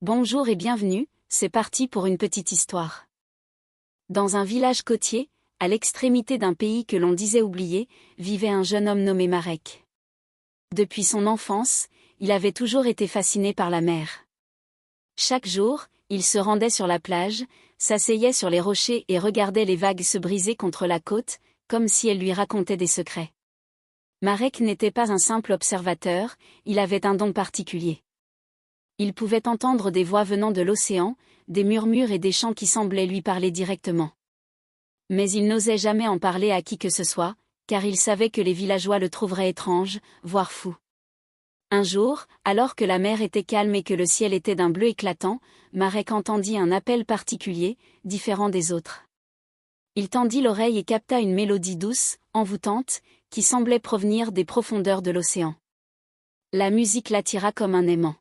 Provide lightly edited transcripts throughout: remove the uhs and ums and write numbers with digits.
Bonjour et bienvenue, c'est parti pour une petite histoire. Dans un village côtier, à l'extrémité d'un pays que l'on disait oublié, vivait un jeune homme nommé Marek. Depuis son enfance, il avait toujours été fasciné par la mer. Chaque jour, il se rendait sur la plage, s'asseyait sur les rochers et regardait les vagues se briser contre la côte, comme si elles lui racontaient des secrets. Marek n'était pas un simple observateur, il avait un don particulier. Il pouvait entendre des voix venant de l'océan, des murmures et des chants qui semblaient lui parler directement. Mais il n'osait jamais en parler à qui que ce soit, car il savait que les villageois le trouveraient étrange, voire fou. Un jour, alors que la mer était calme et que le ciel était d'un bleu éclatant, Marek entendit un appel particulier, différent des autres. Il tendit l'oreille et capta une mélodie douce, envoûtante, qui semblait provenir des profondeurs de l'océan. La musique l'attira comme un aimant.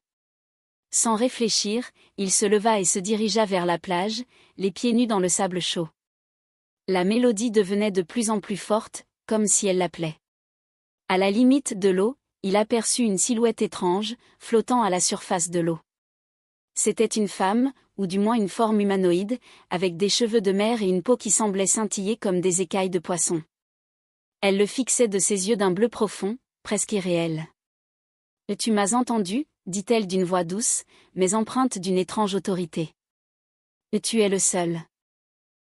Sans réfléchir, il se leva et se dirigea vers la plage, les pieds nus dans le sable chaud. La mélodie devenait de plus en plus forte, comme si elle l'appelait. À la limite de l'eau, il aperçut une silhouette étrange, flottant à la surface de l'eau. C'était une femme, ou du moins une forme humanoïde, avec des cheveux de mer et une peau qui semblait scintiller comme des écailles de poisson. Elle le fixait de ses yeux d'un bleu profond, presque irréel. « Tu m'as entendu ?» dit-elle d'une voix douce, mais empreinte d'une étrange autorité. « Tu es le seul.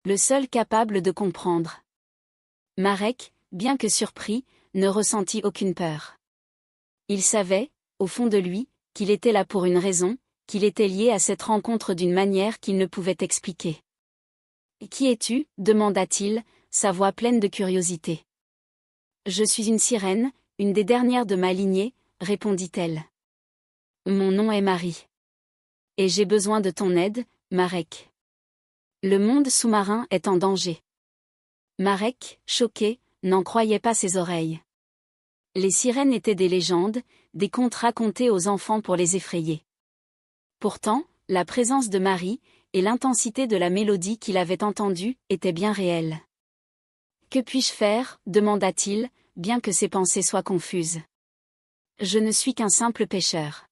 Le seul capable de comprendre. » Marek, bien que surpris, ne ressentit aucune peur. Il savait, au fond de lui, qu'il était là pour une raison, qu'il était lié à cette rencontre d'une manière qu'il ne pouvait expliquer. « Qui es-tu » demanda-t-il, sa voix pleine de curiosité. « Je suis une sirène, une des dernières de ma lignée » répondit-elle. « Mon nom est Marie. Et j'ai besoin de ton aide, Marek. Le monde sous-marin est en danger. » Marek, choqué, n'en croyait pas ses oreilles. Les sirènes étaient des légendes, des contes racontés aux enfants pour les effrayer. Pourtant, la présence de Marie, et l'intensité de la mélodie qu'il avait entendue, étaient bien réelles. « Que puis-je faire » demanda-t-il, bien que ses pensées soient confuses. « Je ne suis qu'un simple pêcheur. »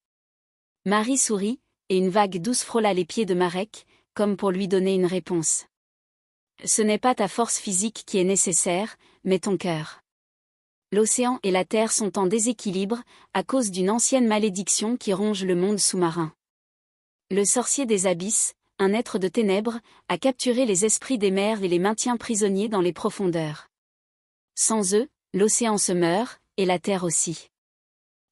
Marie sourit, et une vague douce frôla les pieds de Marek, comme pour lui donner une réponse. « Ce n'est pas ta force physique qui est nécessaire, mais ton cœur. L'océan et la terre sont en déséquilibre, à cause d'une ancienne malédiction qui ronge le monde sous-marin. Le sorcier des abysses, un être de ténèbres, a capturé les esprits des mers et les maintient prisonniers dans les profondeurs. Sans eux, l'océan se meurt, et la terre aussi. »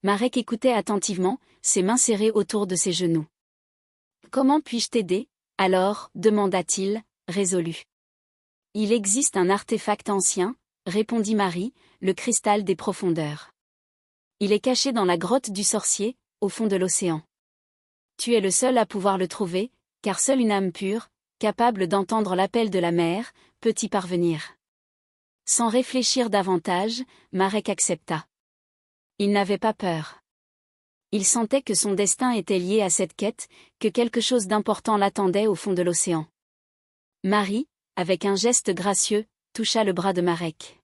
Marek écoutait attentivement, ses mains serrées autour de ses genoux. « Comment puis-je t'aider, alors » demanda-t-il, résolu. « Il existe un artefact ancien, » répondit Marie, le cristal des profondeurs. Il est caché dans la grotte du sorcier, au fond de l'océan. Tu es le seul à pouvoir le trouver, car seule une âme pure, capable d'entendre l'appel de la mer, peut y parvenir. Sans réfléchir davantage, Marek accepta. Il n'avait pas peur. Il sentait que son destin était lié à cette quête, que quelque chose d'important l'attendait au fond de l'océan. Marie, avec un geste gracieux, toucha le bras de Marek.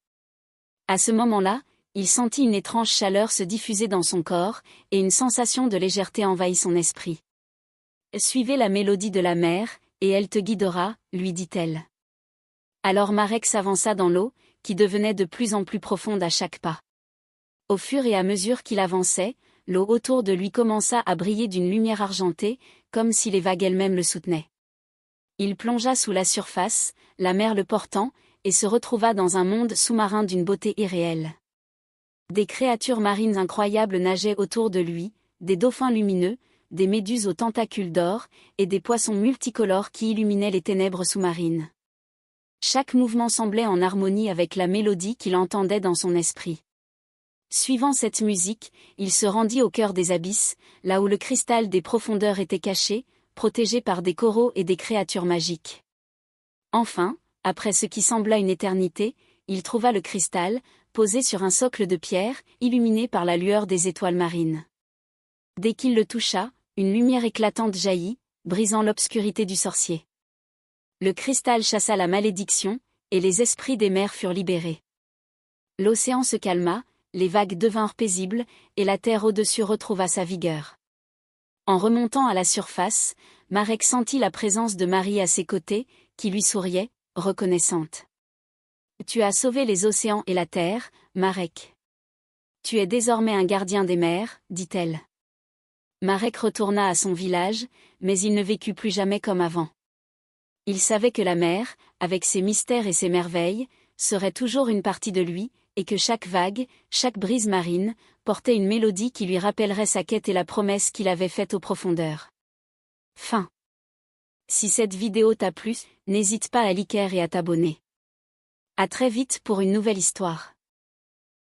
À ce moment-là, il sentit une étrange chaleur se diffuser dans son corps, et une sensation de légèreté envahit son esprit. « Suivez la mélodie de la mer, et elle te guidera » lui dit-elle. Alors Marek s'avança dans l'eau, qui devenait de plus en plus profonde à chaque pas. Au fur et à mesure qu'il avançait, l'eau autour de lui commença à briller d'une lumière argentée, comme si les vagues elles-mêmes le soutenaient. Il plongea sous la surface, la mer le portant, et se retrouva dans un monde sous-marin d'une beauté irréelle. Des créatures marines incroyables nageaient autour de lui, des dauphins lumineux, des méduses aux tentacules d'or, et des poissons multicolores qui illuminaient les ténèbres sous-marines. Chaque mouvement semblait en harmonie avec la mélodie qu'il entendait dans son esprit. Suivant cette musique, il se rendit au cœur des abysses, là où le cristal des profondeurs était caché, protégé par des coraux et des créatures magiques. Enfin, après ce qui sembla une éternité, il trouva le cristal, posé sur un socle de pierre, illuminé par la lueur des étoiles marines. Dès qu'il le toucha, une lumière éclatante jaillit, brisant l'obscurité du sorcier. Le cristal chassa la malédiction, et les esprits des mers furent libérés. L'océan se calma, les vagues devinrent paisibles, et la terre au-dessus retrouva sa vigueur. En remontant à la surface, Marek sentit la présence de Marie à ses côtés, qui lui souriait, reconnaissante. Tu as sauvé les océans et la terre, Marek. Tu es désormais un gardien des mers, dit-elle. Marek retourna à son village, mais il ne vécut plus jamais comme avant. Il savait que la mer, avec ses mystères et ses merveilles, serait toujours une partie de lui, et que chaque vague, chaque brise marine, portait une mélodie qui lui rappellerait sa quête et la promesse qu'il avait faite aux profondeurs. Fin. Si cette vidéo t'a plu, n'hésite pas à liker et à t'abonner. À très vite pour une nouvelle histoire.